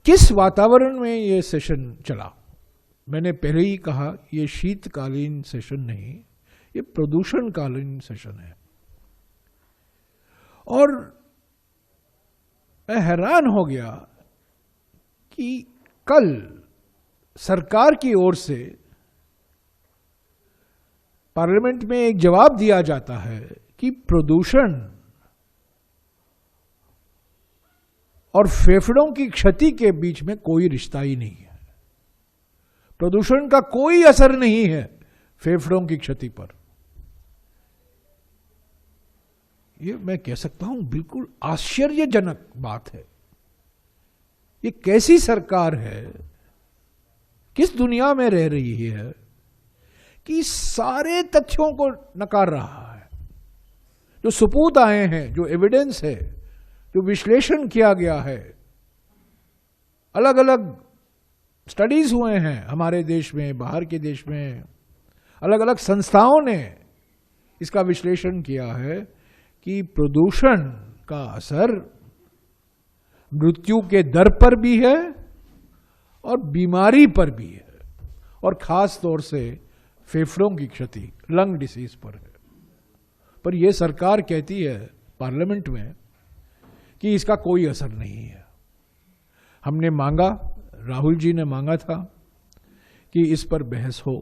किस वातावरण में ये सेशन चला? मैंने पहले ही कहा, ये शीतकालीन सेशन नहीं, ये प्रदूषणकालीन सेशन है। और मैं हैरान हो गया कि कल सरकार की ओर से पार्लियामेंट में एक जवाब दिया जाता है कि प्रदूषण और फेफड़ों की क्षति के बीच में कोई रिश्ता ही नहीं है। प्रदूषण का कोई असर नहीं है फेफड़ों की क्षति पर। ये मैं कह सकता हूं बिल्कुल आश्चर्यजनक बात है। ये कैसी सरकार है, किस दुनिया में रह रही है कि सारे तथ्यों को नकार रहा है। जो सबूत आए हैं, जो एविडेंस है, जो विश्लेषण किया गया है, अलग अलग स्टडीज हुए हैं हमारे देश में, बाहर के देश में, अलग अलग संस्थाओं ने इसका विश्लेषण किया है कि प्रदूषण का असर मृत्यु के दर पर भी है और बीमारी पर भी है, और खास तौर से फेफड़ों की क्षति, लंग डिसीज पर है। पर यह सरकार कहती है पार्लियामेंट में कि इसका कोई असर नहीं है। हमने मांगा, राहुल जी ने मांगा था कि इस पर बहस हो,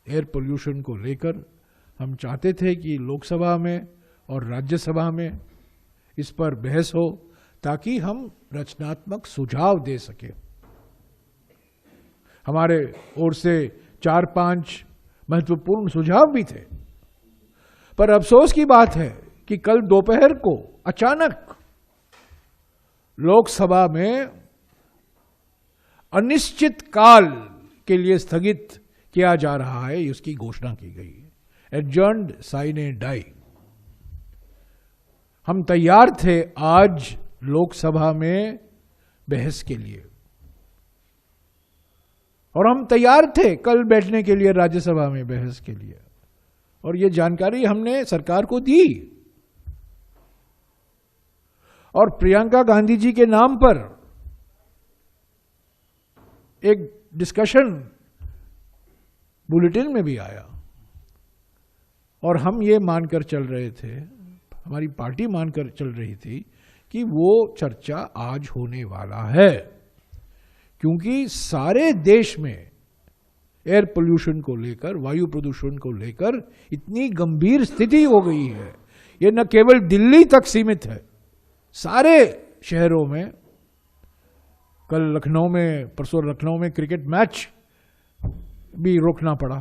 एयर पोल्यूशन को लेकर। हम चाहते थे कि लोकसभा में और राज्यसभा में इस पर बहस हो ताकि हम रचनात्मक सुझाव दे सके। हमारे ओर से 4-5 महत्वपूर्ण सुझाव भी थे, पर अफसोस की बात है कि कल दोपहर को अचानक लोकसभा में अनिश्चित काल के लिए स्थगित किया जा रहा है, इसकी घोषणा की गई है। Adjourned sine die. हम तैयार थे आज लोकसभा में बहस के लिए, और हम तैयार थे कल बैठने के लिए राज्यसभा में बहस के लिए, और ये जानकारी हमने सरकार को दी। और प्रियंका गांधी जी के नाम पर एक डिस्कशन बुलेटिन में भी आया, और हम ये मानकर चल रहे थे, हमारी पार्टी मानकर चल रही थी कि वो चर्चा आज होने वाला है, क्योंकि सारे देश में एयर पोल्यूशन को लेकर, वायु प्रदूषण को लेकर इतनी गंभीर स्थिति हो गई है। ये न केवल दिल्ली तक सीमित है, सारे शहरों में। कल लखनऊ में, परसों लखनऊ में क्रिकेट मैच भी रोकना पड़ा।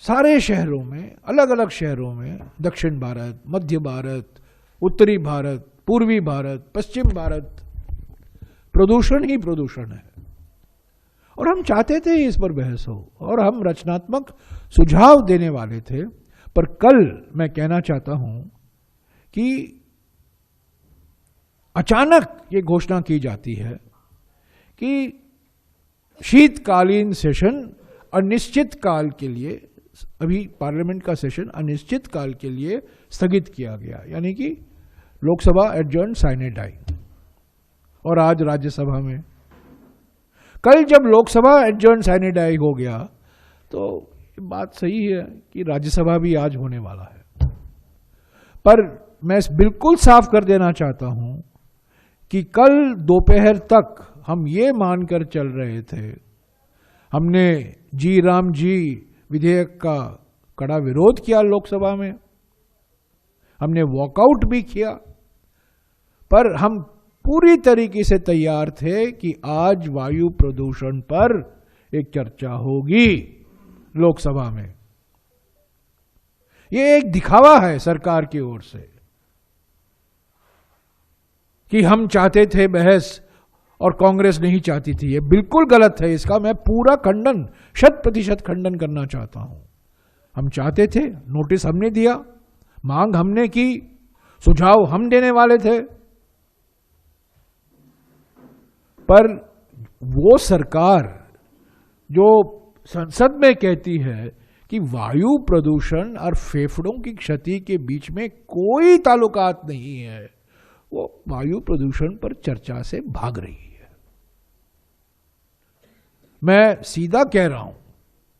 सारे शहरों में, अलग अलग शहरों में, दक्षिण भारत, मध्य भारत, उत्तरी भारत, पूर्वी भारत, पश्चिम भारत, प्रदूषण ही प्रदूषण है। और हम चाहते थे इस पर बहस हो, और हम रचनात्मक सुझाव देने वाले थे। पर कल मैं कहना चाहता हूं कि अचानक ये घोषणा की जाती है कि शीतकालीन सेशन अनिश्चित काल के लिए, अभी पार्लियामेंट का सेशन अनिश्चित काल के लिए स्थगित किया गया, यानी कि लोकसभा एडजर्न साइने डाई। और आज राज्यसभा में, कल जब लोकसभा एडजर्न साइने डाई हो गया तो बात सही है कि राज्यसभा भी आज होने वाला है। पर मैं बिल्कुल साफ कर देना चाहता हूं कि कल दोपहर तक हम ये मानकर चल रहे थे, हमने जी राम जी विधेयक का कड़ा विरोध किया लोकसभा में, हमने वॉकआउट भी किया, पर हम पूरी तरीके से तैयार थे कि आज वायु प्रदूषण पर एक चर्चा होगी लोकसभा में। यह एक दिखावा है सरकार की ओर से कि हम चाहते थे बहस और कांग्रेस नहीं चाहती थी। यह बिल्कुल गलत है, इसका मैं पूरा खंडन, 100% खंडन करना चाहता हूं। हम चाहते थे, नोटिस हमने दिया, मांग हमने की, सुझाव हम देने वाले थे, पर वो सरकार जो संसद में कहती है कि वायु प्रदूषण और फेफड़ों की क्षति के बीच में कोई ताल्लुकात नहीं है, वो वायु प्रदूषण पर चर्चा से भाग रही है। मैं सीधा कह रहा हूं